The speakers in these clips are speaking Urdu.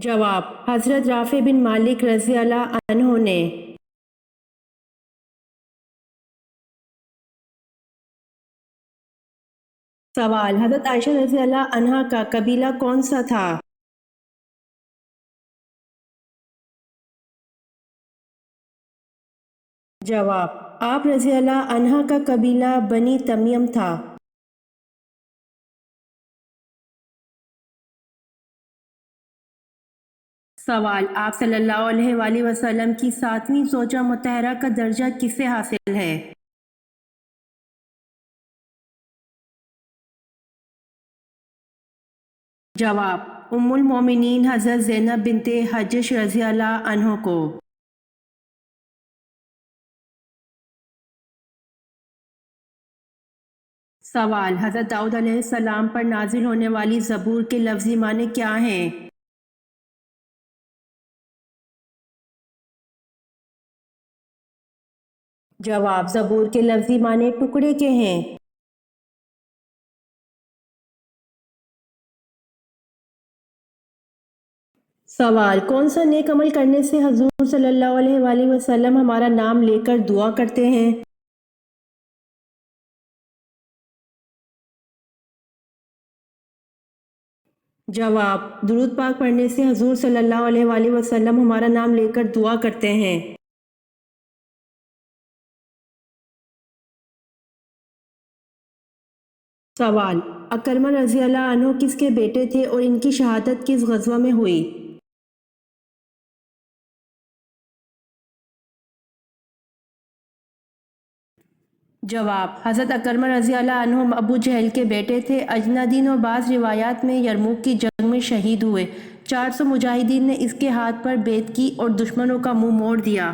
جواب: حضرت رافع بن مالک رضی اللہ عنہ نے۔ سوال: حضرت عائشہ رضی اللہ عنہا کا قبیلہ کون سا تھا؟ جواب: آپ رضی اللہ عنہا کا قبیلہ بنی تمیم تھا۔ سوال: آپ صلی اللہ علیہ وآلہ وسلم کی ساتویں زوجہ مطہرہ کا درجہ کسے حاصل ہے؟ جواب: ام المومنین حضرت زینب بنت حجش رضی اللہ عنہ کو۔ سوال: حضرت داؤد علیہ السلام پر نازل ہونے والی زبور کے لفظی معنی کیا ہیں؟ جواب: زبور کے لفظی معنی ٹکڑے کے ہیں۔ سوال: کون سا نیک عمل کرنے سے حضور صلی اللہ علیہ وآلہ وسلم ہمارا نام لے کر دعا کرتے ہیں؟ جواب: درود پاک پڑھنے سے حضور صلی اللہ علیہ وآلہ وسلم ہمارا نام لے کر دعا کرتے ہیں۔ سوال: اکرمہ رضی اللہ عنہ کس کے بیٹے تھے اور ان کی شہادت کس غزوہ میں ہوئی؟ جواب: حضرت اکرمہ رضی اللہ عنہ ابو جہل کے بیٹے تھے، اجنادین و بعض روایات میں یرموک کی جنگ میں شہید ہوئے۔ 400 مجاہدین نے اس کے ہاتھ پر بیعت کی اور دشمنوں کا منہ موڑ دیا۔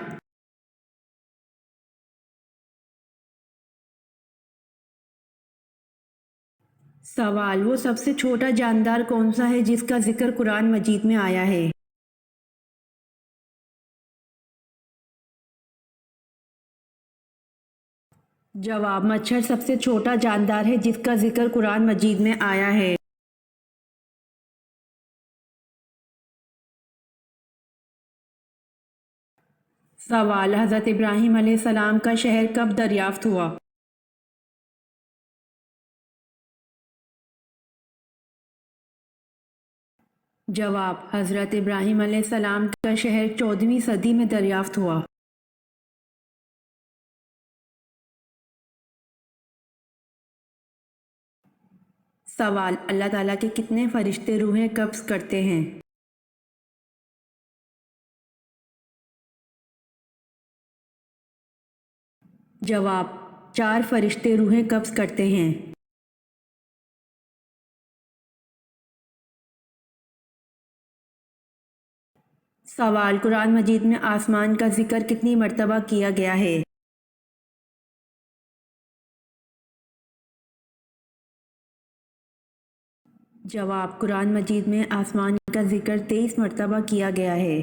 سوال: وہ سب سے چھوٹا جاندار کون سا ہے جس کا ذکر قرآن مجید میں آیا ہے؟ جواب: مچھر سب سے چھوٹا جاندار ہے جس کا ذکر قرآن مجید میں آیا ہے۔ سوال: حضرت ابراہیم علیہ السلام کا شہر کب دریافت ہوا؟ جواب: حضرت ابراہیم علیہ السلام کا شہر 14ویں صدی میں دریافت ہوا۔ سوال: اللہ تعالیٰ کے کتنے فرشتے روحیں قبض کرتے ہیں؟ جواب: 4 فرشتے روحیں قبض کرتے ہیں۔ سوال: قرآن مجید میں آسمان کا ذکر کتنی مرتبہ کیا گیا ہے؟ جواب: قرآن مجید میں آسمان کا ذکر 23 مرتبہ کیا گیا ہے۔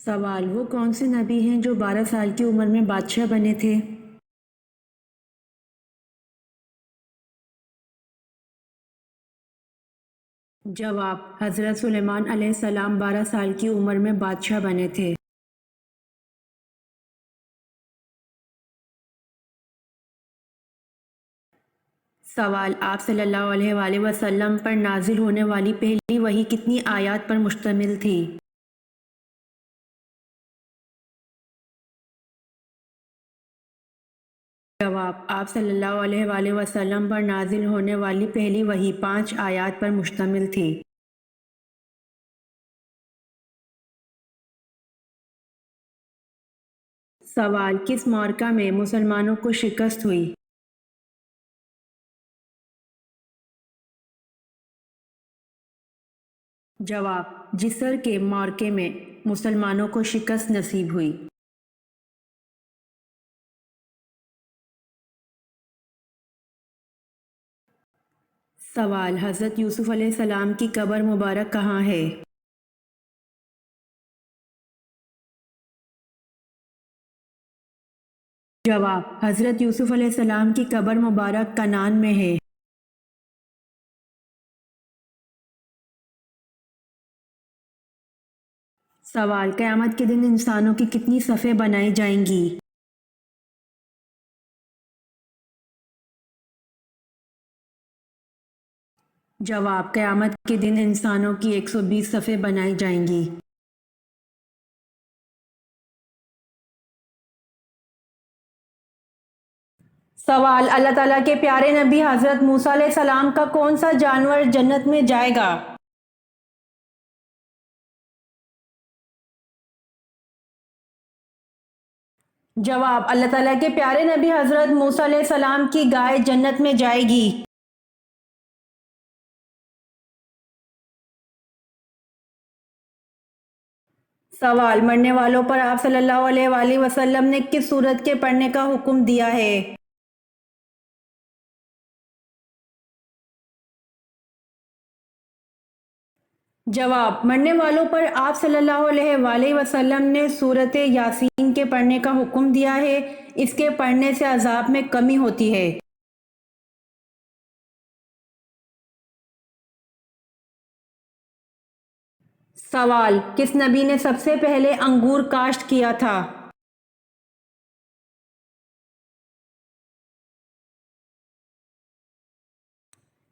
سوال: وہ کون سے نبی ہیں جو 12 سال کی عمر میں بادشاہ بنے تھے؟ جواب: حضرت سلیمان علیہ السلام 12 سال کی عمر میں بادشاہ بنے تھے۔ سوال: آپ صلی اللہ علیہ وآلہ وسلم پر نازل ہونے والی پہلی وحی کتنی آیات پر مشتمل تھی؟ جواب: آپ صلی اللہ علیہ وآلہ وسلم پر نازل ہونے والی پہلی وحی 5 آیات پر مشتمل تھی۔ سوال: کس معرکہ میں مسلمانوں کو شکست ہوئی؟ جواب: جسر کے معرکے میں مسلمانوں کو شکست نصیب ہوئی۔ سوال: حضرت یوسف علیہ السلام کی قبر مبارک کہاں ہے؟ جواب: حضرت یوسف علیہ السلام کی قبر مبارک کنعان میں ہے۔ سوال: قیامت کے دن انسانوں کی کتنی صفیں بنائی جائیں گی؟ جواب: قیامت کے دن انسانوں کی 120 صفیں بنائی جائیں گی۔ سوال: اللہ تعالیٰ کے پیارے نبی حضرت موسیٰ علیہ السلام کا کون سا جانور جنت میں جائے گا؟ جواب: اللہ تعالیٰ کے پیارے نبی حضرت موسیٰ علیہ السلام کی گائے جنت میں جائے گی۔ سوال: مرنے والوں پر آپ صلی اللہ علیہ وآلہ وسلم نے کس سورت کے پڑھنے کا حکم دیا ہے؟ جواب: مرنے والوں پر آپ صلی اللہ علیہ وآلہ وسلم نے سورت یاسین کے پڑھنے کا حکم دیا ہے، اس کے پڑھنے سے عذاب میں کمی ہوتی ہے۔ سوال: کس نبی نے سب سے پہلے انگور کاشت کیا تھا؟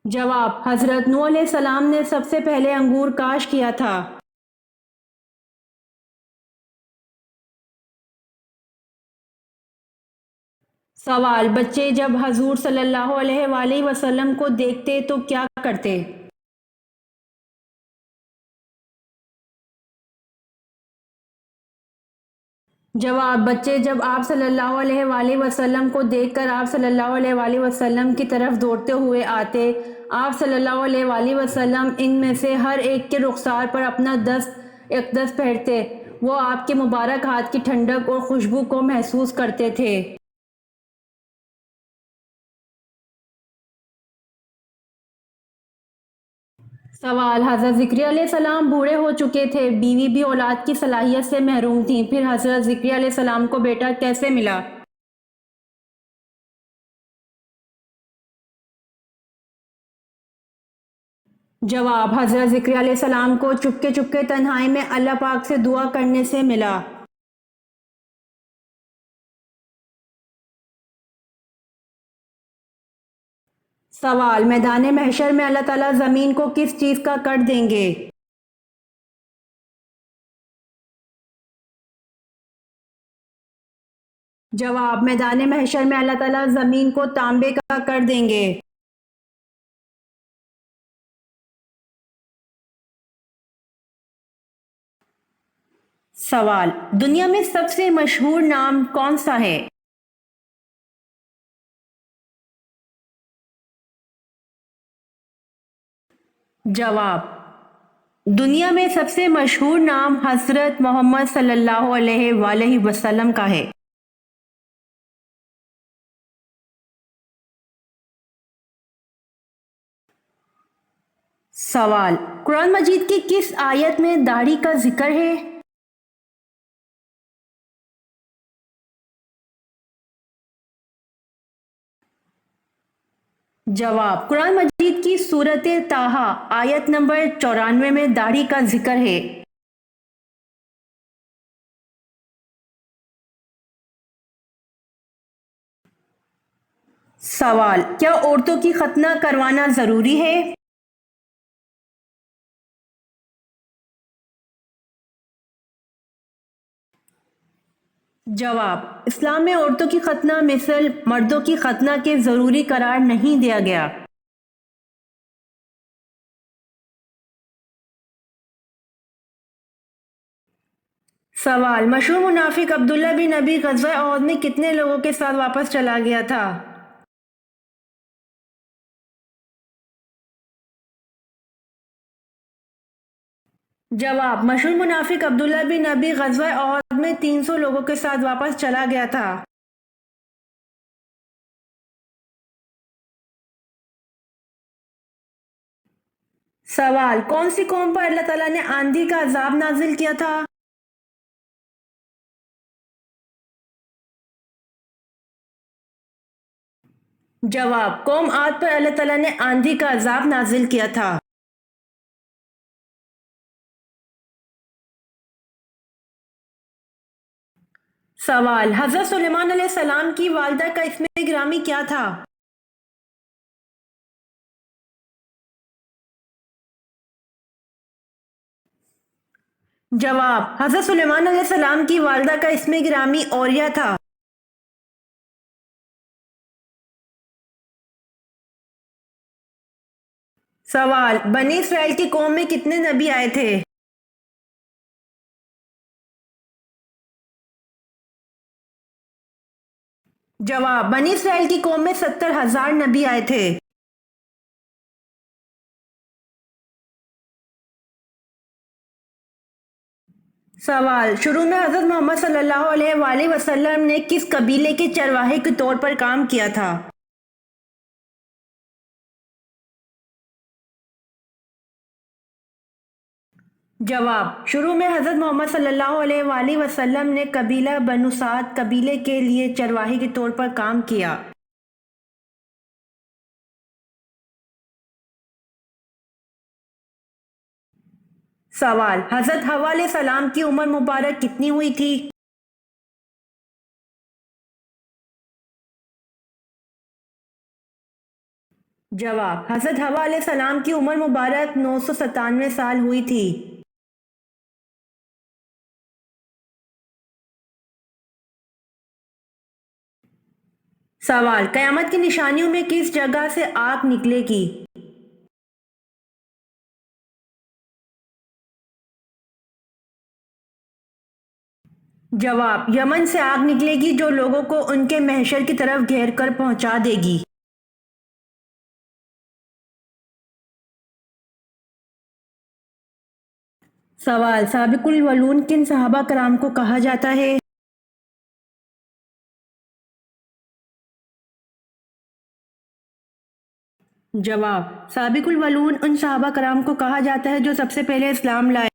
جواب: حضرت نوح علیہ السلام نے سب سے پہلے انگور کاشت کیا تھا۔ سوال: بچے جب حضور صلی اللہ علیہ وآلہ وسلم کو دیکھتے تو کیا کرتے؟ جواب: بچے جب آپ صلی اللہ علیہ وآلہ وسلم کو دیکھ کر آپ صلی اللہ علیہ وآلہ وسلم کی طرف دوڑتے ہوئے آتے، آپ صلی اللہ علیہ وآلہ وسلم ان میں سے ہر ایک کے رخسار پر اپنا دست اقدس پھیرتے، وہ آپ کے مبارک ہاتھ کی ٹھنڈک اور خوشبو کو محسوس کرتے تھے۔ سوال: حضرت زکریا علیہ السلام بوڑھے ہو چکے تھے، بیوی بھی اولاد کی صلاحیت سے محروم تھیں، پھر حضرت زکریا علیہ السلام کو بیٹا کیسے ملا؟ جواب: حضرت زکریا علیہ السلام کو چپکے چپکے تنہائی میں اللہ پاک سے دعا کرنے سے ملا۔ سوال: میدان محشر میں اللہ تعالیٰ زمین کو کس چیز کا کر دیں گے؟ جواب: میدان محشر میں اللہ تعالیٰ زمین کو تانبے کا کر دیں گے۔ سوال: دنیا میں سب سے مشہور نام کون سا ہے؟ جواب: دنیا میں سب سے مشہور نام حضرت محمد صلی اللہ علیہ وآلہ وسلم کا ہے۔ سوال: قرآن مجید کی کس آیت میں داڑھی کا ذکر ہے؟ جواب: قرآن مجید کی سورۃ طٰہٰ آیت نمبر 94 میں داڑھی کا ذکر ہے۔ سوال: کیا عورتوں کی ختنہ کروانا ضروری ہے؟ جواب: اسلام میں عورتوں کی ختنہ مثل مردوں کی ختنہ کے ضروری قرار نہیں دیا گیا۔ سوال: مشہور منافق عبداللہ بن ابی غزوہ احد میں کتنے لوگوں کے ساتھ واپس چلا گیا تھا؟ جواب: مشہور منافق عبداللہ بن ابی غزوہ احد میں 300 لوگوں کے ساتھ واپس چلا گیا تھا۔ سوال: کون سی قوم پر اللہ تعالیٰ نے آندھی کا عذاب نازل کیا تھا؟ جواب: قوم عاد پر اللہ تعالیٰ نے آندھی کا عذاب نازل کیا تھا۔ سوال: حضرت سلیمان علیہ السلام کی والدہ کا اسم گرامی کیا تھا؟ جواب: حضرت سلیمان علیہ السلام کی والدہ کا اسم گرامی اوریہ تھا۔ سوال: بنی اسرائیل کی قوم میں کتنے نبی آئے تھے؟ جواب: بنی اسرائیل کی قوم میں 70,000 نبی آئے تھے۔ سوال: شروع میں حضرت محمد صلی اللہ علیہ وآلہ وسلم نے کس قبیلے کے چرواہے کے طور پر کام کیا تھا؟ جواب: شروع میں حضرت محمد صلی اللہ علیہ وآلہ وسلم نے قبیلہ بنو سعد قبیلے کے لیے چرواہے کے طور پر کام کیا۔ سوال: حضرت حوا علیہ السلام کی عمر مبارک کتنی ہوئی تھی؟ جواب: حضرت حوا علیہ السلام کی عمر مبارک 997 سال ہوئی تھی۔ سوال: قیامت کی نشانیوں میں کس جگہ سے آگ نکلے گی؟ جواب: یمن سے آگ نکلے گی جو لوگوں کو ان کے محشر کی طرف گھیر کر پہنچا دے گی۔ سوال: سابق الاولون کن صحابہ کرام کو کہا جاتا ہے؟ جواب: سابق الاولون ان صحابہ کرام کو کہا جاتا ہے جو سب سے پہلے اسلام لائے۔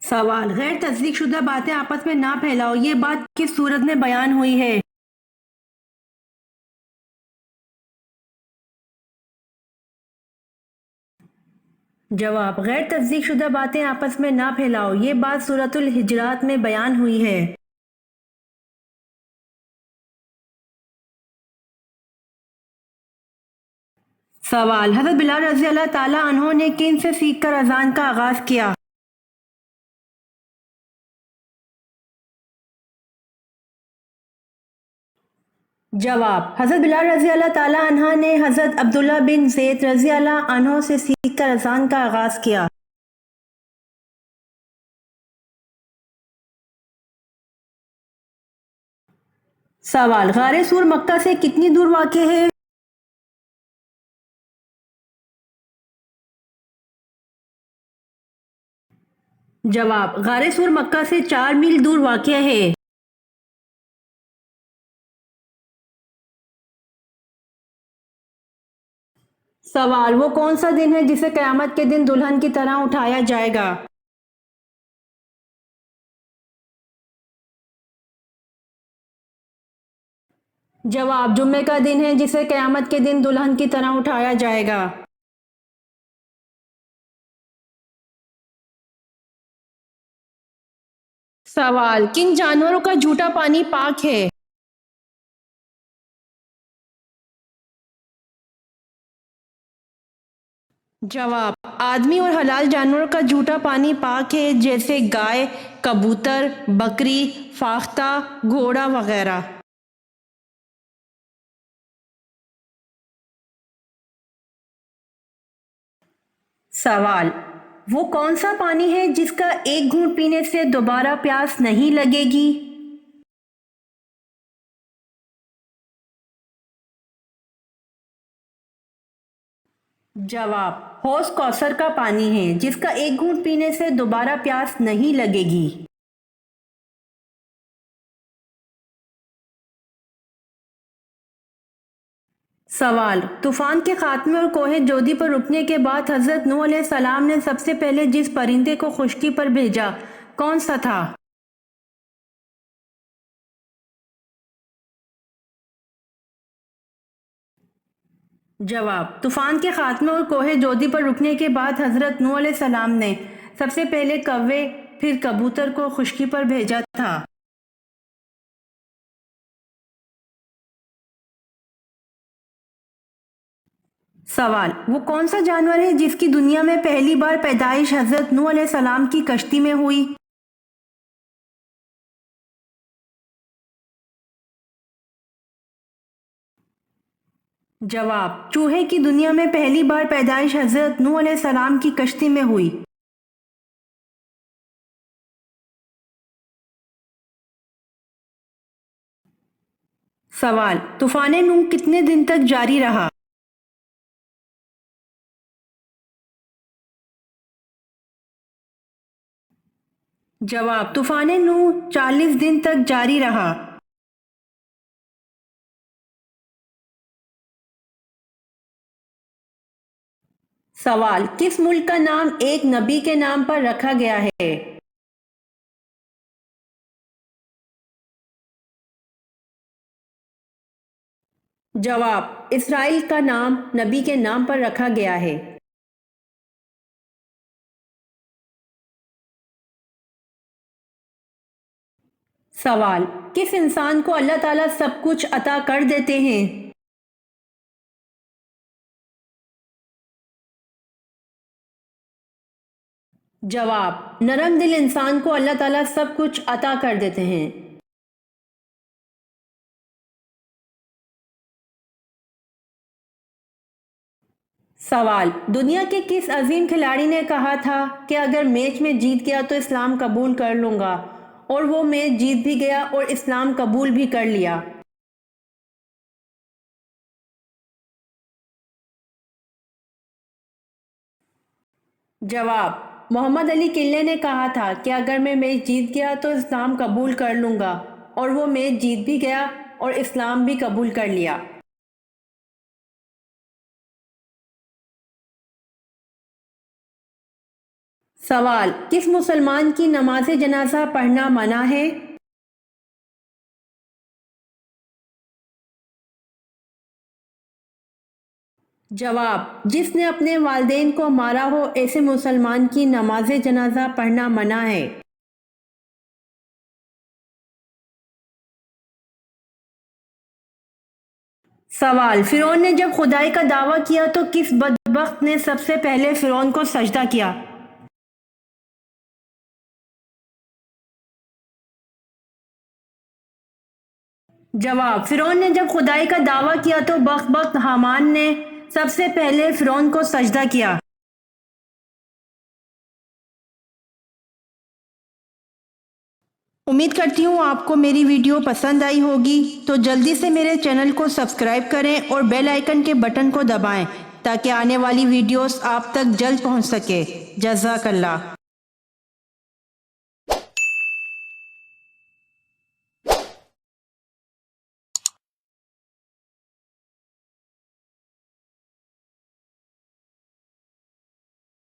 سوال: غیر تصدیق شدہ باتیں آپس میں نہ پھیلاؤ، یہ بات کس صورت میں بیان ہوئی ہے؟ جواب: غیر تصدیق شدہ باتیں آپس میں نہ پھیلاؤ، یہ بات سورۃ الحجرات میں بیان ہوئی ہے۔ سوال: حضرت بلال رضی اللہ تعالیٰ عنہ نے کن سے سیکھ کر اذان کا آغاز کیا؟ جواب: حضرت بلال رضی اللہ تعالیٰ عنہ نے حضرت عبداللہ بن زید رضی اللہ عنہ سے سیکھ کر اذان کا آغاز کیا۔ سوال: غار سور مکہ سے کتنی دور واقع ہے؟ جواب: غار سور مکہ سے 4 میل دور واقع ہے۔ سوال: وہ کون سا دن ہے جسے قیامت کے دن دلہن کی طرح اٹھایا جائے گا؟ جواب: جمعے کا دن ہے جسے قیامت کے دن دلہن کی طرح اٹھایا جائے گا۔ سوال: کن جانوروں کا جھوٹا پانی پاک ہے؟ جواب: آدمی اور حلال جانوروں کا جھوٹا پانی پاک ہے، جیسے گائے، کبوتر، بکری، فاختہ، گھوڑا وغیرہ۔ سوال: وہ کون سا پانی ہے جس کا ایک گھونٹ پینے سے دوبارہ پیاس نہیں لگے گی؟ جواب: حوض کوثر کا پانی ہے جس کا ایک گھونٹ پینے سے دوبارہ پیاس نہیں لگے گی۔ سوال: طوفان کے خاتمے اور کوہ جودی پر رکنے کے بعد حضرت نوح علیہ السلام نے سب سے پہلے جس پرندے کو خشکی پر بھیجا کون سا تھا؟ جواب: طوفان کے خاتمے اور کوہ جودی پر رکنے کے بعد حضرت نوح علیہ السلام نے سب سے پہلے کوے پھر کبوتر کو خشکی پر بھیجا تھا۔ سوال: وہ کون سا جانور ہے جس کی دنیا میں پہلی بار پیدائش حضرت نوح علیہ السلام کی کشتی میں ہوئی؟ جواب: چوہے کی دنیا میں پہلی بار پیدائش حضرت نوح علیہ السلام کی کشتی میں ہوئی۔ سوال: طوفان نوح کتنے دن تک جاری رہا؟ جواب: طوفان نوح 40 دن تک جاری رہا۔ سوال: کس ملک کا نام ایک نبی کے نام پر رکھا گیا ہے؟ جواب: اسرائیل کا نام نبی کے نام پر رکھا گیا ہے۔ سوال: کس انسان کو اللہ تعالیٰ سب کچھ عطا کر دیتے ہیں؟ جواب: نرم دل انسان کو اللہ تعالیٰ سب کچھ عطا کر دیتے ہیں۔ سوال: دنیا کے کس عظیم کھلاڑی نے کہا تھا کہ اگر میچ میں جیت گیا تو اسلام قبول کر لوں گا، اور وہ میچ جیت بھی گیا اور اسلام قبول بھی کر لیا؟ جواب: محمد علی کلے نے کہا تھا کہ اگر میں میچ جیت گیا تو اسلام قبول کر لوں گا، اور وہ میچ جیت بھی گیا اور اسلام بھی قبول کر لیا۔ سوال: کس مسلمان کی نماز جنازہ پڑھنا منع ہے؟ جواب: جس نے اپنے والدین کو مارا ہو ایسے مسلمان کی نماز جنازہ پڑھنا منع ہے۔ سوال: فرعون نے جب خدائی کا دعویٰ کیا تو کس بدبخت نے سب سے پہلے فرعون کو سجدہ کیا؟ جواب: فرعون نے جب خدائی کا دعویٰ کیا تو بدبخت حامان نے سب سے پہلے فرعون کو سجدہ کیا۔ امید کرتی ہوں آپ کو میری ویڈیو پسند آئی ہوگی، تو جلدی سے میرے چینل کو سبسکرائب کریں اور بیل آئیکن کے بٹن کو دبائیں تاکہ آنے والی ویڈیوز آپ تک جلد پہنچ سکے۔ جزاک اللہ۔